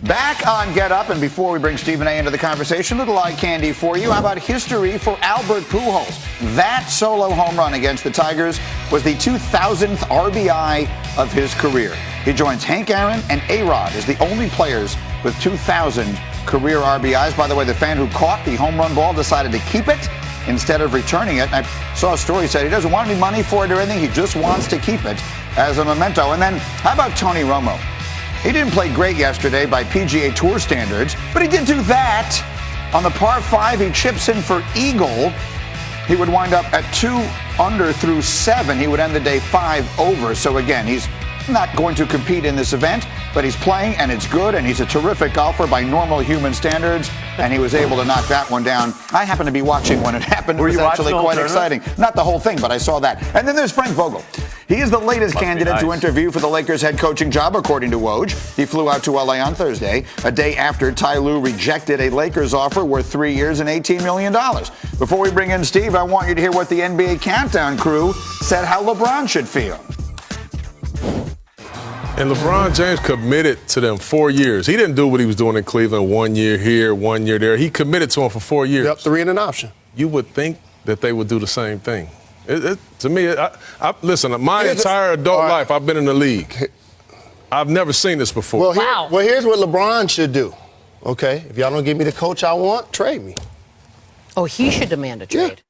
Back on Get Up, and before we bring Stephen A. into the conversation, little eye candy for you. How about history for Albert Pujols? That solo home run against the Tigers was the 2000th RBI of his career. He joins Hank Aaron and A-Rod as the only players with 2,000 career RBIs. By the way, the fan who caught the home run ball decided to keep it instead of returning it. I saw a story that said he doesn't want any money for it or anything. He just wants to keep it as a memento. And then how about Tony Romo? He didn't play great yesterday by PGA Tour standards, but he did do that. On the par 5, he chips in for eagle. He would wind up at 2 under through 7. He would end the day 5 over. So again, he's not going to compete in this event, but he's playing, and it's good, and he's a terrific golfer by normal human standards, and he was able to knock that one down. I happened to be watching when it happened. It was actually quite exciting. Not the whole thing, but I saw that. And then there's Frank Vogel. He is the latest candidate to interview for the Lakers head coaching job, according to Woj. He flew out to LA on Thursday, a day after Ty Lue rejected a Lakers offer worth 3 years and $18 million. Before we bring in Steve, I want you to hear what the NBA Countdown crew said how LeBron should feel. And LeBron James committed to them 4 years. He didn't do what he was doing in Cleveland, 1 year here, 1 year there. He committed to him for 4 years. Yep, 3 and an option. You would think that they would do the same thing. To me, listen, my entire adult life, I've been in the league. I've never seen this before. Well, here's what LeBron should do. Okay, if y'all don't give me the coach I want, trade me. Oh, he should demand a trade. Yeah.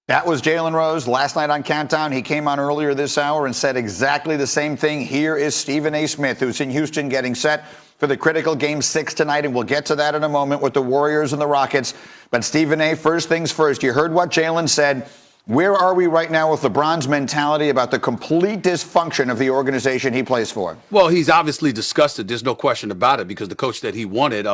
That was Jalen Rose last night on Countdown. He came on earlier this hour and said exactly the same thing. Here is Stephen A. Smith, who's in Houston getting set for the critical Game 6 tonight, and we'll get to that in a moment with the Warriors and the Rockets. But Stephen A., first things first, you heard what Jalen said. Where are we right now with LeBron's mentality about the complete dysfunction of the organization he plays for? Well, he's obviously disgusted. There's no question about it, because the coach that he wanted,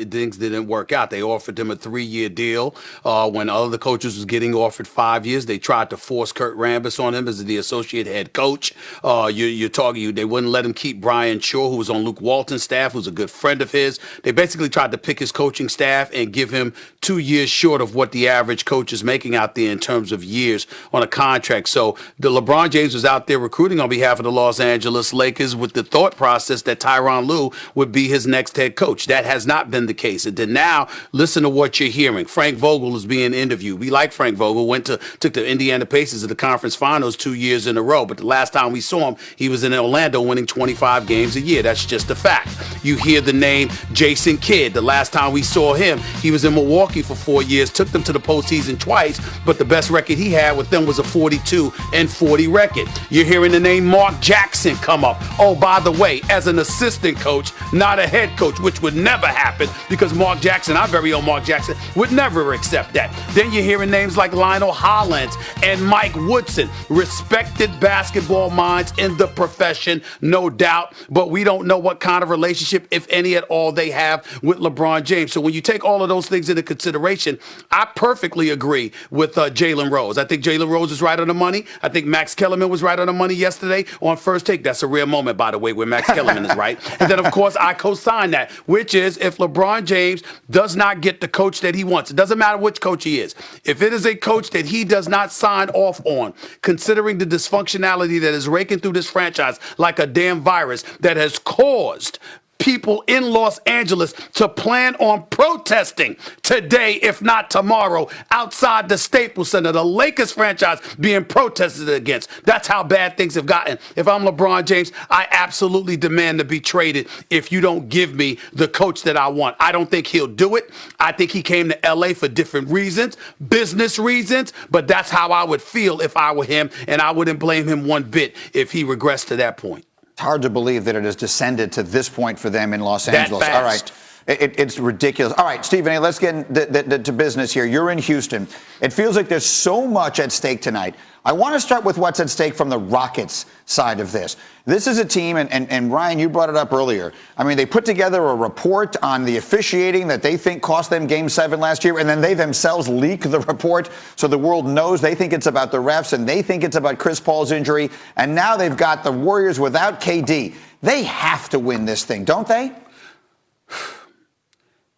things didn't work out. They offered him a 3-year deal. When other coaches was getting offered 5 years, they tried to force Kurt Rambis on him as the associate head coach. They wouldn't let him keep Brian Shaw, who was on Luke Walton's staff, who's a good friend of his. They basically tried to pick his coaching staff and give him 2 years short of what the average coach is making out there in terms of years on a contract. So the LeBron James was out there recruiting on behalf of the Los Angeles Lakers with the thought process that Tyronn Lue would be his next head coach. That has not been the case. And then now, listen to what you're hearing. Frank Vogel is being interviewed. We like Frank Vogel. Took the Indiana Pacers to the conference finals 2 years in a row. But the last time we saw him, he was in Orlando winning 25 games a year. That's just a fact. You hear the name Jason Kidd. The last time we saw him, he was in Milwaukee for 4 years, took them to the postseason twice, but the best record he had with them was a 42-40 record. You're hearing the name Mark Jackson come up. Oh, by the way, as an assistant coach, not a head coach, which would never happen, because Mark Jackson, our very own Mark Jackson, would never accept that. Then you're hearing names like Lionel Hollins and Mike Woodson, respected basketball minds in the profession, no doubt, but we don't know what kind of relationship, if any at all, they have with LeBron James. So when you take all of those things into consideration, I perfectly agree with Jalen Rose. I think Jalen Rose is right on the money. I think Max Kellerman was right on the money yesterday on First Take. That's a rare moment, by the way, where Max Kellerman is right. And then, of course, I co-sign that, which is if LeBron James does not get the coach that he wants, it doesn't matter which coach he is. If it is a coach that he does not sign off on, considering the dysfunctionality that is raking through this franchise like a damn virus that has caused people in Los Angeles to plan on protesting today, if not tomorrow, outside the Staples Center. The Lakers franchise being protested against. That's how bad things have gotten. If I'm LeBron James, I absolutely demand to be traded if you don't give me the coach that I want. I don't think he'll do it. I think he came to LA for different reasons, business reasons, but that's how I would feel if I were him, and I wouldn't blame him one bit if he regressed to that point. It's hard to believe that it has descended to this point for them in Los Angeles. All right. It's ridiculous. All right, Stephen A., let's get into business here. You're in Houston. It feels like there's so much at stake tonight. I want to start with what's at stake from the Rockets side of this. This is a team, and Ryan, you brought it up earlier. I mean, they put together a report on the officiating that they think cost them Game 7 last year, and then they themselves leak the report so the world knows. They think it's about the refs, and they think it's about Chris Paul's injury, and now they've got the Warriors without KD. They have to win this thing, don't they?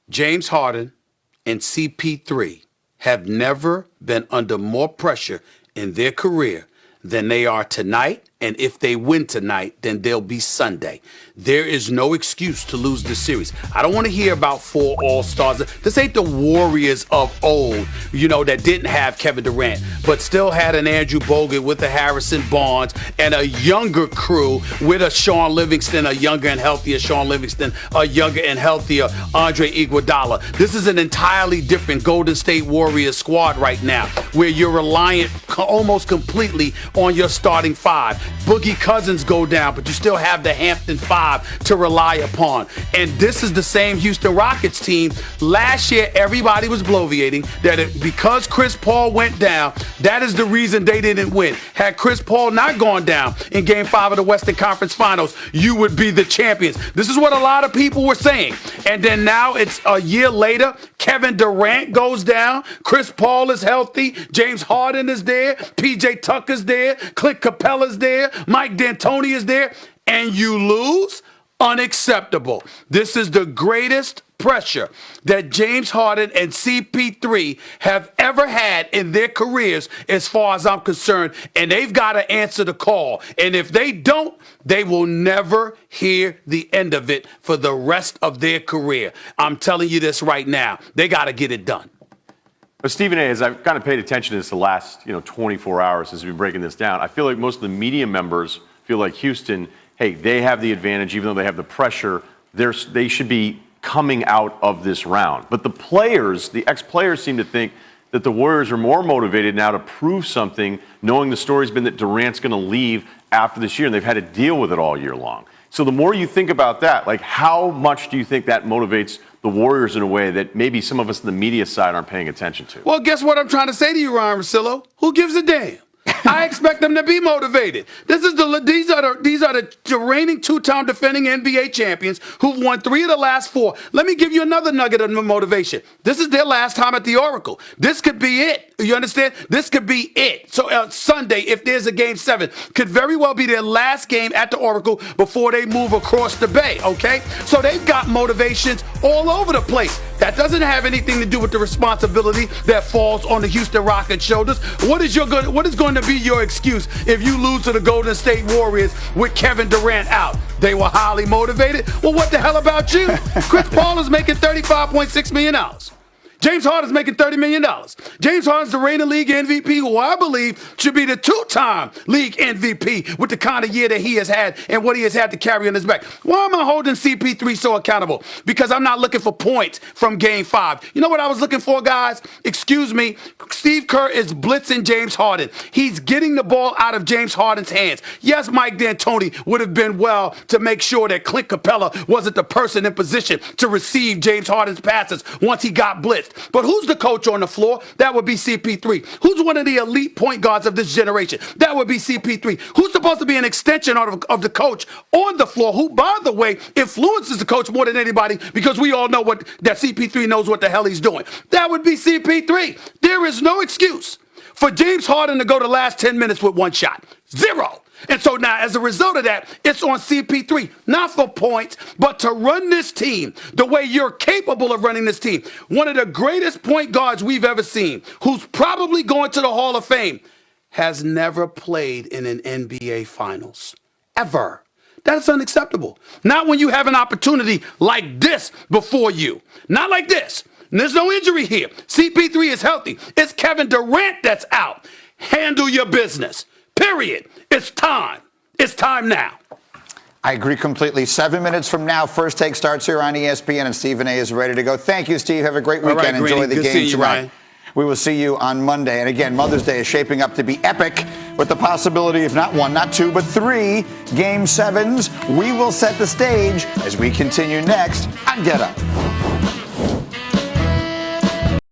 James Harden and CP3 have never been under more pressure in their career than they are tonight And if they win tonight, then they'll be Sunday. There is no excuse to lose this series. I don't want to hear about 4 All-Stars. This ain't the Warriors of old, that didn't have Kevin Durant, but still had an Andrew Bogut with a Harrison Barnes and a younger crew with a Sean Livingston, a younger and healthier Sean Livingston, a younger and healthier Andre Iguodala. This is an entirely different Golden State Warriors squad right now, where you're reliant almost completely on your starting 5. Boogie Cousins go down, but you still have the Hampton 5 to rely upon. And this is the same Houston Rockets team. Last year, everybody was bloviating that because Chris Paul went down, that is the reason they didn't win. Had Chris Paul not gone down in Game 5 of the Western Conference Finals, you would be the champions. This is what a lot of people were saying. And then now it's a year later, Kevin Durant goes down, Chris Paul is healthy, James Harden is there, PJ Tucker's there, Clint Capella's there, Mike D'Antoni is there, and you lose? Unacceptable. This is the greatest pressure that James Harden and CP3 have ever had in their careers, as far as I'm concerned, and they've got to answer the call. And if they don't, they will never hear the end of it for the rest of their career. I'm telling you this right now. They got to get it done. But Stephen A., as I've kind of paid attention to this the last 24 hours as we've been breaking this down, I feel like most of the media members feel like Houston, hey, they have the advantage, even though they have the pressure. They should be coming out of this round. But the players, the ex-players, seem to think that the Warriors are more motivated now to prove something, knowing the story's been that Durant's going to leave after this year, and they've had to deal with it all year long. So the more you think about that, like, how much do you think that motivates the Warriors in a way that maybe some of us in the media side aren't paying attention to? Well, guess what I'm trying to say to you, Ryan Russillo? Who gives a damn? I expect them to be motivated. These are the reigning 2-time defending NBA champions who've won 3 of the last 4. Let me give you another nugget of motivation. This is their last time at the Oracle. This could be it. You understand? This could be it. So Sunday, if there's a Game 7, could very well be their last game at the Oracle before they move across the bay, okay? So they've got motivations all over the place. That doesn't have anything to do with the responsibility that falls on the Houston Rockets' shoulders. What is going to be your excuse if you lose to the Golden State Warriors with Kevin Durant out? They were highly motivated. Well, what the hell about you? Chris Paul is making $35.6 million. James Harden's making $30 million. James Harden's the reigning league MVP, who I believe should be the 2-time league MVP with the kind of year that he has had and what he has had to carry on his back. Why am I holding CP3 so accountable? Because I'm not looking for points from Game 5. You know what I was looking for, guys? Excuse me. Steve Kerr is blitzing James Harden. He's getting the ball out of James Harden's hands. Yes, Mike D'Antoni would have been well to make sure that Clint Capella wasn't the person in position to receive James Harden's passes once he got blitzed. But who's the coach on the floor? That would be CP3. Who's one of the elite point guards of this generation? That would be CP3. Who's supposed to be an extension of the coach on the floor, who, by the way, influences the coach more than anybody, because we all know that CP3 knows what the hell he's doing? That would be CP3. There is no excuse for James Harden to go the last 10 minutes with 1 shot. 0. And so now, as a result of that, it's on CP3, not for points, but to run this team the way you're capable of running this team. One of the greatest point guards we've ever seen, who's probably going to the Hall of Fame, has never played in an NBA Finals. Ever. That's unacceptable. Not when you have an opportunity like this before you. Not like this. And there's no injury here. CP3 is healthy. It's Kevin Durant that's out. Handle your business. Period. It's time. It's time now. I agree completely. 7 minutes from now, First Take starts here on ESPN, and Stephen A. is ready to go. Thank you, Steve. Have a great weekend. All right, Enjoy the Good game seeing you, tonight. Ryan. We will see you on Monday. And again, Mother's Day is shaping up to be epic, with the possibility of not 1, not 2, but 3 Game 7s. We will set the stage as we continue next on Get Up.